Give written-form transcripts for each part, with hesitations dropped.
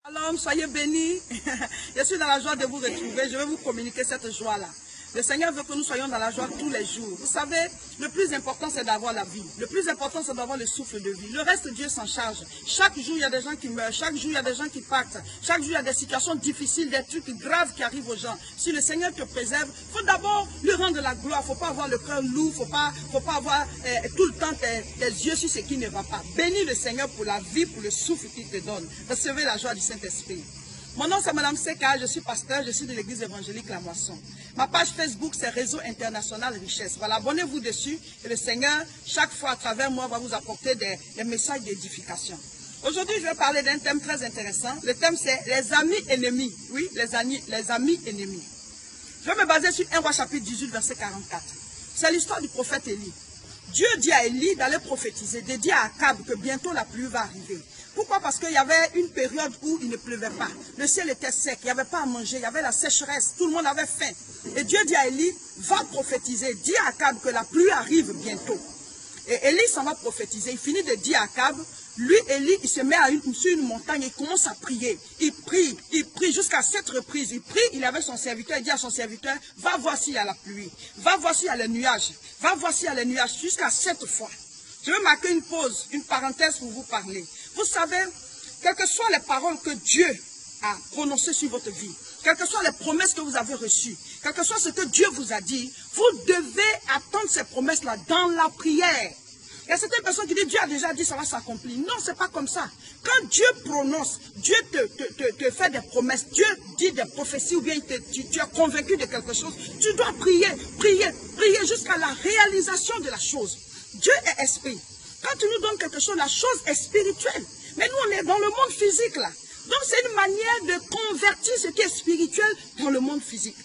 Shalom, soyez bénis. Je suis dans la joie de vous retrouver. Je vais vous communiquer cette joie-là. Le Seigneur veut que nous soyons dans la joie tous les jours. Vous savez, le plus important, c'est d'avoir la vie. Le plus important, c'est d'avoir le souffle de vie. Le reste, Dieu s'en charge. Chaque jour, il y a des gens qui meurent. Chaque jour, il y a des gens qui partent. Chaque jour, il y a des situations difficiles, des trucs graves qui arrivent aux gens. Si le Seigneur te préserve, il faut d'abord lui rendre la gloire. Il ne faut pas avoir le cœur lourd. Il ne faut pas avoir tout le temps tes yeux sur ce qui ne va pas. Bénis le Seigneur pour la vie, pour le souffle qu'il te donne. Recevez la joie du Saint-Esprit. Mon nom c'est Madame Seka, je suis pasteur, je suis de l'église évangélique La Moisson. Ma page Facebook c'est Réseau International Richesse. Voilà, abonnez-vous dessus et le Seigneur, chaque fois à travers moi, va vous apporter des messages d'édification. Aujourd'hui, je vais parler d'un thème très intéressant. Le thème c'est les amis ennemis. Oui, les amis ennemis. Je vais me baser sur 1 Roi chapitre 18, verset 44. C'est l'histoire du prophète Élie. Dieu dit à Élie d'aller prophétiser, de dire à Akab que bientôt la pluie va arriver. Pourquoi? Parce qu'il y avait une période où il ne pleuvait pas. Le ciel était sec, il n'y avait pas à manger, il y avait la sécheresse, tout le monde avait faim. Et Dieu dit à Élie, va prophétiser, dis à Akab que la pluie arrive bientôt. Et Élie s'en va prophétiser, il finit de dire à Akab, lui, Élie, il se met sur une montagne et il commence à prier. Il prie jusqu'à 7 reprises. Il prie, il avait son serviteur, il dit à son serviteur, va voir s'il y a la pluie, va voir s'il y a les nuages, va voir s'il y a les nuages, jusqu'à 7 fois. Je vais marquer une pause, une parenthèse pour vous parler. Vous savez, quelles que soient les paroles que Dieu a prononcées sur votre vie, quelles que soient les promesses que vous avez reçues, quel que soit ce que Dieu vous a dit, vous devez attendre ces promesses-là dans la prière. Il y a certaines personnes qui disent, Dieu a déjà dit, ça va s'accomplir. Non, c'est pas comme ça. Quand Dieu prononce, Dieu te fait des promesses, Dieu dit des prophéties ou bien tu es convaincu de quelque chose, tu dois prier jusqu'à la réalisation de la chose. Dieu est esprit. Quand tu nous donnes quelque chose, la chose est spirituelle. Mais nous, on est dans le monde physique là. Donc, c'est une manière de convertir ce qui est spirituel dans le monde physique.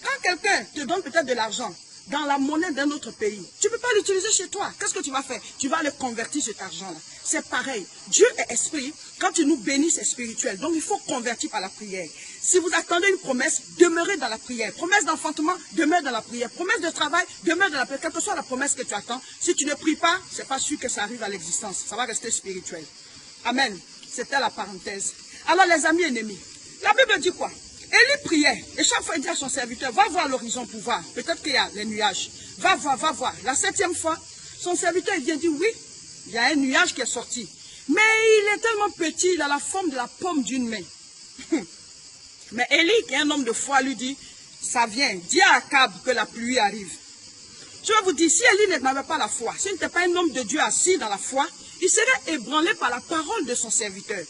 Quand quelqu'un te donne peut-être de l'argent dans la monnaie d'un autre pays, tu ne peux pas l'utiliser chez toi. Qu'est-ce que tu vas faire? Tu vas le convertir cet argent-là. C'est pareil. Dieu est esprit. Quand tu nous bénis, c'est spirituel. Donc, il faut convertir par la prière. Si vous attendez une promesse, demeurez dans la prière. Promesse d'enfantement, demeure dans la prière. Promesse de travail, demeure dans la prière. Quelle que soit la promesse que tu attends, si tu ne pries pas, ce n'est pas sûr que ça arrive à l'existence. Ça va rester spirituel. Amen. C'était la parenthèse. Alors, les amis ennemis, la Bible dit quoi? Élie priait, et chaque fois il dit à son serviteur, va voir l'horizon pour voir, peut-être qu'il y a les nuages, va voir. La 7e fois, son serviteur il vient dire, oui, il y a un nuage qui est sorti, mais il est tellement petit, il a la forme de la paume d'une main. Mais Élie, qui est un homme de foi, lui dit, ça vient, dis à Akab que la pluie arrive. Je vais vous dire, si Élie n'avait pas la foi, s'il n'était pas un homme de Dieu assis dans la foi, il serait ébranlé par la parole de son serviteur.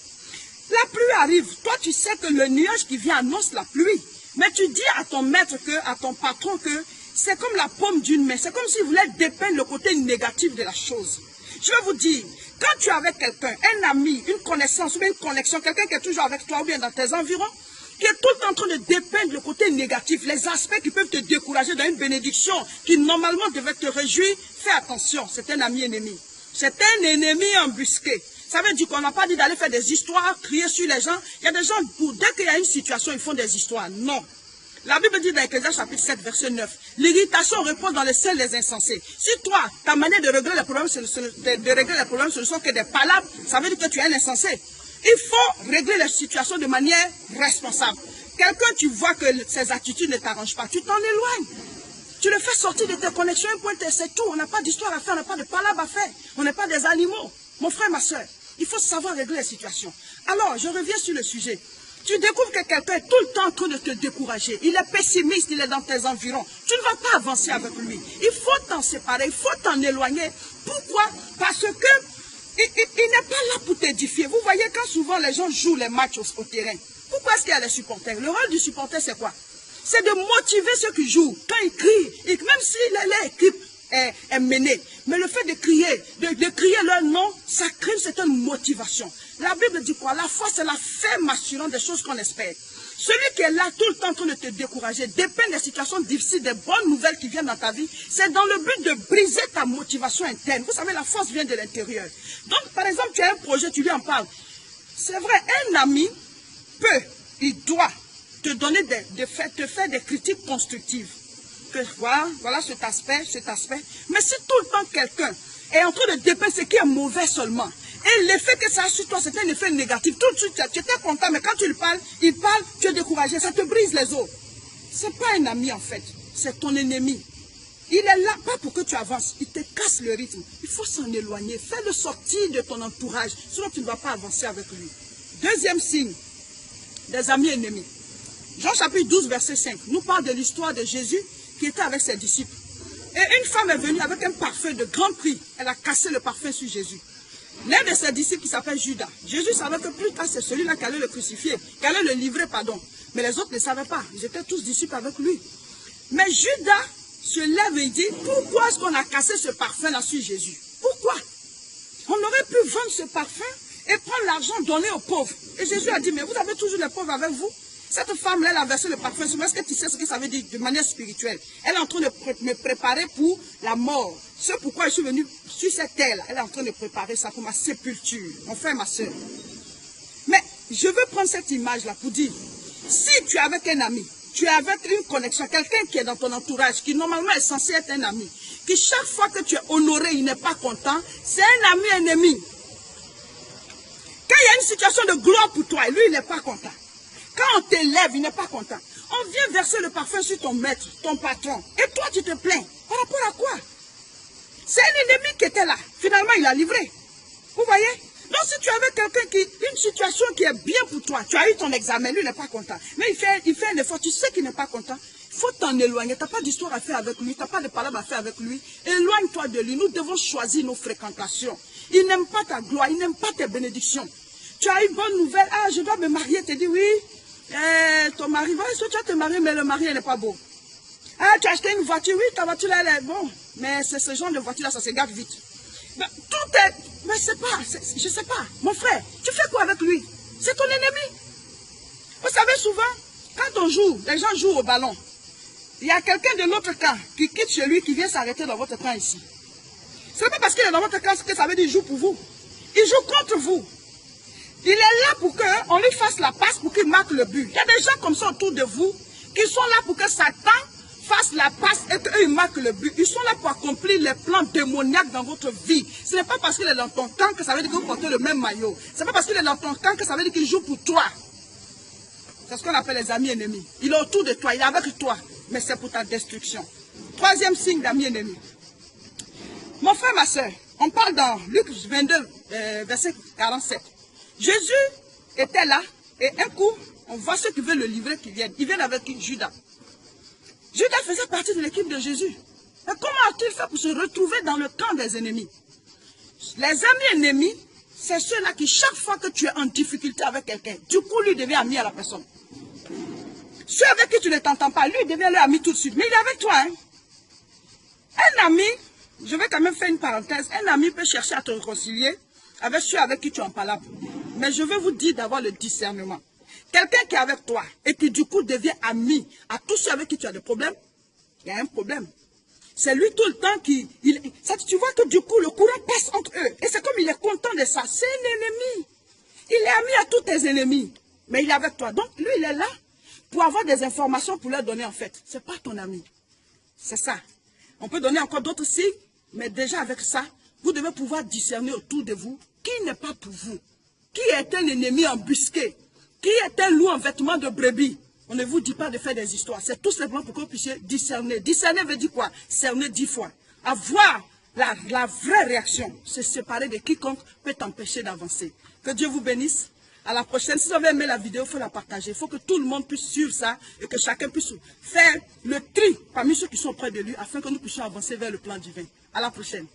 La pluie arrive. Toi, tu sais que le nuage qui vient annonce la pluie. Mais tu dis à ton maître, à ton patron, que c'est comme la paume d'une main. C'est comme s'il voulait dépeindre le côté négatif de la chose. Je vais vous dire, quand tu es avec quelqu'un, un ami, une connaissance ou une connexion, quelqu'un qui est toujours avec toi ou bien dans tes environs, qui est tout le temps en train de dépeindre le côté négatif, les aspects qui peuvent te décourager dans une bénédiction qui normalement devait te réjouir, fais attention, c'est un ami ennemi. C'est un ennemi embusqué. Ça veut dire qu'on n'a pas dit d'aller faire des histoires, crier sur les gens. Il y a des gens, dès qu'il y a une situation, ils font des histoires. Non. La Bible dit dans Ecclésiaste chapitre 7, verset 9, l'irritation repose dans le ciel des insensés. Si toi, ta manière de régler les problèmes, ce ne sont que des palabres, ça veut dire que tu es un insensé. Il faut régler les situations de manière responsable. Quelqu'un, tu vois que ses attitudes ne t'arrangent pas, tu t'en éloignes. Tu le fais sortir de tes connexions, un point, c'est tout. On n'a pas d'histoire à faire, on n'a pas de palabres à faire. On n'est pas des animaux. Mon frère, ma soeur, il faut savoir régler les situations. Alors, je reviens sur le sujet. Tu découvres que quelqu'un est tout le temps en train de te décourager. Il est pessimiste, il est dans tes environs. Tu ne vas pas avancer avec lui. Il faut t'en séparer, il faut t'en éloigner. Pourquoi? Parce que il n'est pas là pour t'édifier. Vous voyez, quand souvent les gens jouent les matchs au terrain, pourquoi est-ce qu'il y a les supporters? Le rôle du supporter, c'est quoi? C'est de motiver ceux qui jouent. Quand ils crient, et même si l'équipe est menée, mais le fait de crier, de crier leur nom, ça crée une certaine motivation. La Bible dit quoi? La foi, c'est la ferme assurance des choses qu'on espère. Celui qui est là tout le temps en train de te décourager, dépend des situations difficiles, des bonnes nouvelles qui viennent dans ta vie, c'est dans le but de briser ta motivation interne. Vous savez, la force vient de l'intérieur. Donc, par exemple, tu as un projet, tu lui en parles. C'est vrai, un ami il doit te donner te faire des critiques constructives. Que voilà cet aspect. Mais si tout le temps quelqu'un est en train de dépeindre ce qui est mauvais seulement, Et l'effet que ça a sur toi, c'est un effet négatif. Tout de suite, tu étais content, mais quand tu lui parles, il parle, tu es découragé, ça te brise les os. Ce n'est pas un ami en fait, c'est ton ennemi. Il est là, pas pour que tu avances, il te casse le rythme. Il faut s'en éloigner, fais-le sortir de ton entourage, sinon tu ne vas pas avancer avec lui. Deuxième signe des amis ennemis. Jean chapitre 12, verset 5, nous parle de l'histoire de Jésus qui était avec ses disciples. Et une femme est venue avec un parfum de grand prix. Elle a cassé le parfum sur Jésus. L'un de ses disciples qui s'appelle Judas. Jésus savait que plus tard c'est celui-là qui allait le crucifier, qui allait le livrer, pardon. Mais les autres ne savaient pas. Ils étaient tous disciples avec lui. Mais Judas se lève et dit, pourquoi est-ce qu'on a cassé ce parfum-là sur Jésus? Pourquoi? On aurait pu vendre ce parfum et prendre l'argent donné aux pauvres. Et Jésus a dit, mais vous avez toujours les pauvres avec vous? Cette femme-là, elle a versé le parfum sur moi. Est-ce que tu sais ce que ça veut dire de manière spirituelle? Elle est en train de me préparer pour la mort. C'est pourquoi je suis venu sur cette terre-là. Elle est en train de préparer ça pour ma sépulture. Mon frère, ma soeur. Mais je veux prendre cette image-là pour dire, si tu es avec un ami, tu es avec une connexion, quelqu'un qui est dans ton entourage, qui normalement est censé être un ami, qui chaque fois que tu es honoré, il n'est pas content, c'est un ami ennemi. Quand il y a une situation de gloire pour toi, lui, il n'est pas content. Quand on t'élève, il n'est pas content. On vient verser le parfum sur ton maître, ton patron. Et toi, tu te plains. Par rapport à quoi? C'est un ennemi qui était là. Finalement, il a livré. Vous voyez? Donc, si tu avais quelqu'un qui, une situation qui est bien pour toi, tu as eu ton examen, lui, il n'est pas content. Mais il fait un effort, tu sais qu'il n'est pas content. Il faut t'en éloigner. Tu n'as pas d'histoire à faire avec lui, tu n'as pas de parole à faire avec lui. Éloigne-toi de lui. Nous devons choisir nos fréquentations. Il n'aime pas ta gloire, il n'aime pas tes bénédictions. Tu as une bonne nouvelle. Ah, je dois me marier. Tu dis oui. Ton mari, est-ce que tu vas te marier, mais le mari, elle n'est pas beau. Ah, tu as acheté une voiture, oui, ta voiture, elle est bon. Mais c'est ce genre de voiture-là, ça se gâte vite. Mais tout est... Mais c'est pas, je sais pas. Mon frère, tu fais quoi avec lui? C'est ton ennemi. Vous savez, souvent, quand on joue, les gens jouent au ballon. Il y a quelqu'un de l'autre camp qui quitte chez lui, qui vient s'arrêter dans votre camp ici. Ce n'est pas parce qu'il est dans votre camp que ça veut dire qu'il joue pour vous. Il joue contre vous. Il est là pour qu'on lui fasse la passe, pour qu'il marque le but. Il y a des gens comme ça autour de vous qui sont là pour que Satan fasse la passe et qu'eux ils marquent le but. Ils sont là pour accomplir les plans démoniaques dans votre vie. Ce n'est pas parce qu'il est dans ton camp que ça veut dire que vous portez le même maillot. Ce n'est pas parce qu'il est dans ton camp que ça veut dire qu'il joue pour toi. C'est ce qu'on appelle les amis ennemis. Il est autour de toi, il est avec toi, mais c'est pour ta destruction. Troisième signe d'amis ennemis. Mon frère, ma soeur, on parle dans Luc 22, verset 47. Jésus était là et un coup, on voit ceux qui veulent le livrer qui viennent. Ils viennent avec Judas. Judas faisait partie de l'équipe de Jésus. Mais comment a-t-il fait pour se retrouver dans le camp des ennemis? Les amis ennemis, c'est ceux-là qui, chaque fois que tu es en difficulté avec quelqu'un, du coup, lui devient ami à la personne. Ceux avec qui tu ne t'entends pas, lui devient leur ami tout de suite. Mais il est avec toi. Hein? Un ami, je vais quand même faire une parenthèse, un ami peut chercher à te réconcilier avec ceux avec qui tu en parles. Mais je vais vous dire d'avoir le discernement. Quelqu'un qui est avec toi et qui du coup devient ami à tous ceux avec qui tu as des problèmes, il y a un problème. C'est lui tout le temps qui... tu vois que du coup le courant passe entre eux. Et c'est comme il est content de ça. C'est un ennemi. Il est ami à tous tes ennemis. Mais il est avec toi. Donc lui il est là pour avoir des informations pour leur donner en fait. Ce n'est pas ton ami. C'est ça. On peut donner encore d'autres signes. Mais déjà avec ça, vous devez pouvoir discerner autour de vous qui n'est pas pour vous. Qui est un ennemi embusqué? Qui est un loup en vêtements de brebis? On ne vous dit pas de faire des histoires. C'est tout simplement pour que vous puissiez discerner. Discerner veut dire quoi? Cerner 10 fois. Avoir la vraie réaction. Se séparer de quiconque peut t'empêcher d'avancer. Que Dieu vous bénisse. À la prochaine. Si vous avez aimé la vidéo, il faut la partager. Il faut que tout le monde puisse suivre ça et que chacun puisse faire le tri parmi ceux qui sont près de lui afin que nous puissions avancer vers le plan divin. À la prochaine.